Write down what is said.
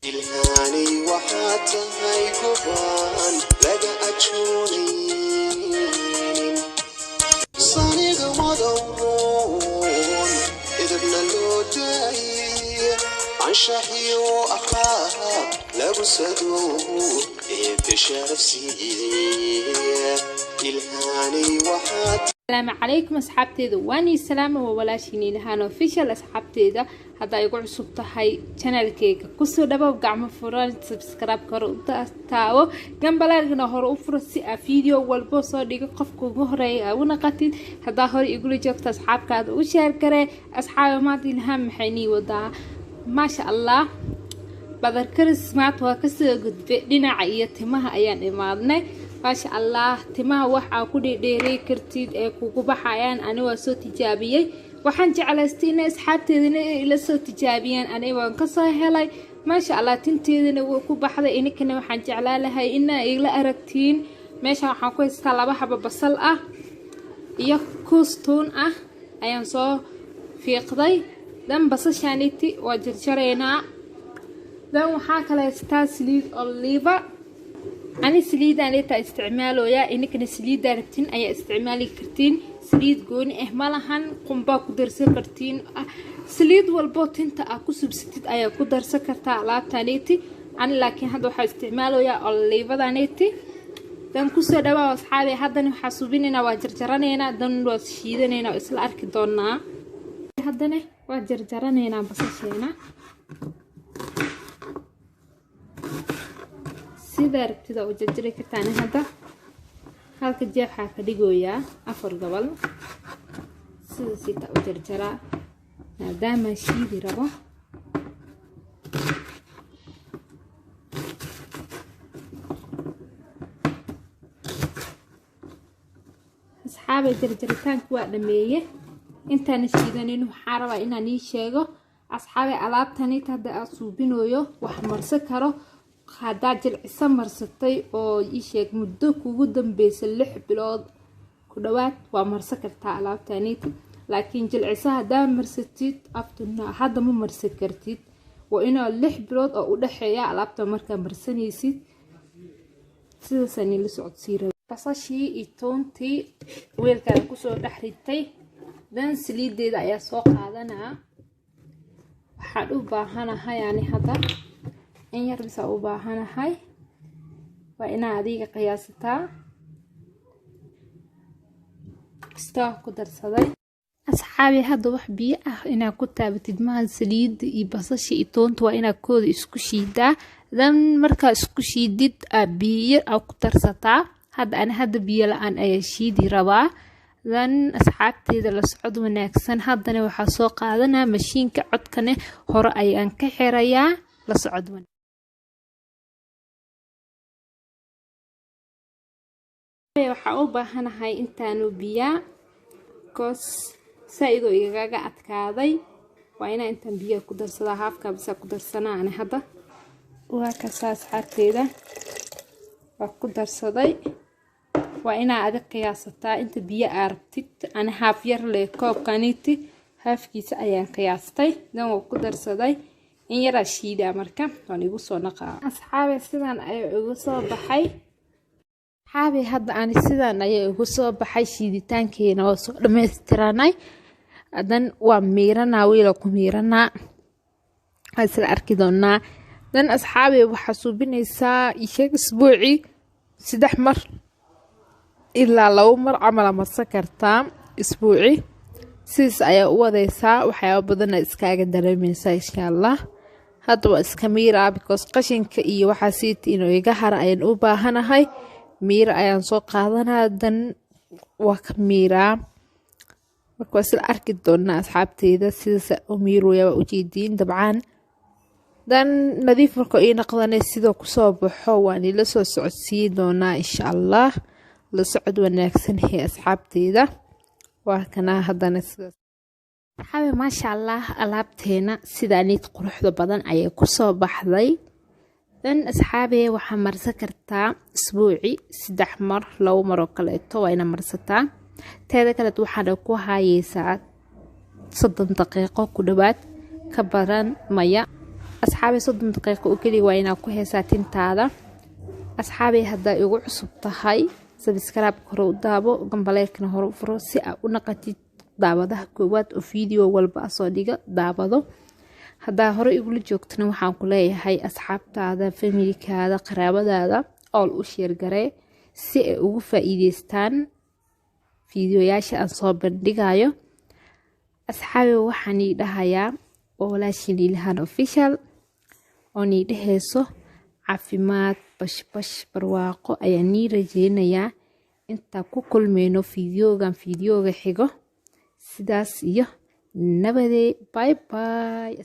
ilhaanay waxaad tahay gobaan laga ajoonin saniga wadawroon idibna loo daayay anshaxiyo akhlaaq lagu sadoobo eebbe sharaf siiyey ilhaanay waxaad. السلام عليكم أصحابتي واني سلامة وولاشيني لهانو فيشل أصحابتي هذا يقول صوت هاي channel كيك كسر دبا وقعم فران سبسكرايب كرو تاو جنب لارجنا هرو فرسي فيديو والبوصة ديك قفكو مهري أو نقطين هذا هرو يقول جوكت أصحاب كذا وشير كره أصحاب ما تلهم حيني ودا ما شاء الله بذكر سمعت وكسر قد بدنا عيت ما أيان إمادنا ما شاء الله تما وحا كودي ديري كرتيد ee kugu baxayaan ani waa soo tijaabiyay waxaan jeclaystay asxaabteedina ila soo tijaabiyaan ani waan ka soo helay ma sha Allah tinteedina way ku baxday inkana waxaan jeclaalahay in ay la aragtiin meesha waxaan ku haystaa laba xabo basal ah iyo kuustoon ah ayaan soo fiiqday dan basashaaniti waa jarjareena dan waxa kale haystaa saliid oliva أنا سليد أنا استعماله يا إنك نسليد دارتين أي استعمالي كرتين سليد جوني إهمالهن قنبا قدر سكرتين سليد والبوتين تأكل سبستيد أي قدر سكرتا على تانيتي أنا لكن هذا واحد استعماله يا الليفا دانيتي دم كسر دوا أصحابي هذا نحاسبيننا وجرجرانينا دم وشيدنا وإسل أركضنا هذا وجرجرانينا بسشينا sida aragtida oo jarjaray kartaan hadda halka jeex ka dhigoyaa afar gobol sida sita oo jarjara maadaama shiidi rabo asxaabay jarjaritaanku waa dhameeyay intaan shiidanin waxa rabaa inaan ii sheego asxaabay alaabtani hadda aan suubinayo wax marsan karo هذا جلعسة مرستي أو يشيك مدة كوجو دمبيس اللح بلاد كدوات ومرسكرتها على تانيت لكن جلعسة هذا مرستيت أفتنا هذا مو مرسكرتيت وإنه اللح بلاد أو دحية على تمركا مرسنيسيت سلسني لسعود سيرة بس شيء يتونتي ويلكن كسر دحرتي دان سليد ده يا سوق هذا نا حلو باهنا هاي يعني هذا in yar bisa u baahanahay waa ina adiga qiyaasataa istaa ku darsaday asxaabi hadda wax biyo ah ina ku taabatid ma saliid iyo basasha iyo toonta waa ina kooda isku shiidaa dan marka isku shiidid biyo aad ku darsataa hadda biyo la'aan ay shiidi rabaa dan asxaabteeda la socod wanaagsan haddana waxa soo qaadanaa mashiinka codkane hore ayaan ka xirayaa la socod waxaan u baahanahay intaanu biyaa koos saayidoo igaga adkaaday waa inaan intaan biyo ku darsadaa haafka bisa ku darsanaa ani hadda waa ka saas xarteeda waa ku darsaday waa inaa adag qiyaasataa inta biyo aragtid ani haaf yar leh koobkaniti haafkiisa ayaan qiyaastay dan waa ku darsaday in yara shiida marka waan igu soo naqaa asxaabe sidaan ay ugu soo baxay حابي هذا أنا سيدا نايا وصو بحي شيدتانكينا وصو دميستراناي أدن وميرانا ويلوكو ميرانا هسل أركيدونا دن أصحابي وحاسوبين إيسا يشيك أسبوعي سيدح مر إلا لو مر عمل مسكرتا أسبوعي سيس أيا وذيسا وحيا بدنا إسكاقا درميسا إن شاء الله هادو إسكاميرا بيكوز قشنك إيو وحاسيت إنو يقهر أين أوباهانا هاي ميرا ayaan soo qaadanaa dan waa ka miiraa marka waa sila arki doonaa asxaabteeda sidaas u miirooya waa ujeediin dabcan dan nadiif marka ii naqdanay sidoo kusoo baxo waan ila soo socodsiin doonaa insha Allah la socod wanaagsan ee asxaabteeda waa kana haddana sidaas xawe ma sha Allah alaabteena sidaanid quruxda badan ayay kusoo baxday dan asxaabe waxa marsan kartaa isbuuci 3 mar 2 mar oo kale wayna marsataa teeda kale waxaad ku hayeysaa 30 daqiiqo ku dhawaad ka badan maya أصحابي 30 دقيقة وكلي وينا كوهي ساعتين تادا أصحابي هدا يوغو عصب تهاي سبسكرايب كرو دابو جنباليكنا هرو فرو سي ونقتي daawadaha koowaad oo video walba soo dhiga daawado hadaa hore igu la joogtana waxaan ku leeyahay asxaabtaada familkaada qaraabadaada all u share garee si ay ugu faa'iideystaan fiidiyoyaasha aan soo bandhigayo asxaabi waxaan idhahayaa oo walaashin Ilhaan official oo ni dheheyso caafimaad bash barwaaqo ayaan ni rajeynayaa inta ku kulmeyno fiidiyooga xigo sidaas iyo nabadee bye bye